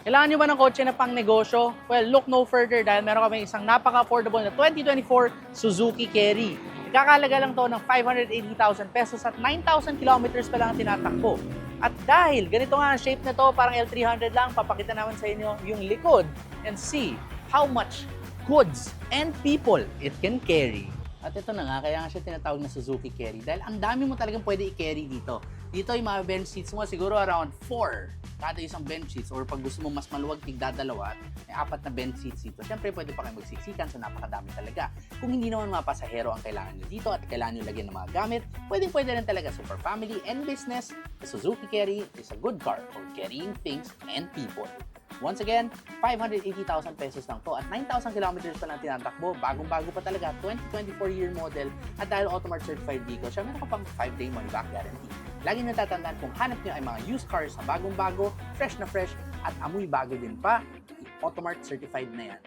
Kailangan nyo ba ng kotse na pang negosyo? Well, look no further dahil meron kami isang napaka-affordable na 2024 Suzuki Carry. Ikakalaga lang to ng 580,000 pesos at 9,000 kilometers pa lang ang tinatakbo. At dahil ganito nga ang shape na to, parang L300 lang, papakita naman sa inyo yung likod and see how much goods and people it can carry. At ito na nga, kaya nga siya tinatawag na Suzuki Carry dahil ang dami mo talagang pwede i-carry dito. Dito yung mga bench seats mo, siguro around 4 kada isang bench seats, or pag gusto mo mas maluwag, tigdadalawa, may 4 na bench seats dito. Siyempre, pwede pa kayo magsiksikan, so napakadami talaga. Kung hindi naman mga pasahero ang kailangan nyo dito at kailangan nyo lagyan ng mga gamit, pwede rin talaga super family and business. The Suzuki Carry is a good car for carrying things and people. Once again, 580,000 pesos lang to at 9,000 kilometers pa lang tinatakbo. Bagong-bago pa talaga, 2024 year model. At dahil Automart certified vehicle siya, meron ka pang 5-day money back guarantee. Lagi natatandaan kung hanap nyo ay mga used cars na bagong-bago, fresh na fresh, at amoy bago din pa, Automart certified na yan.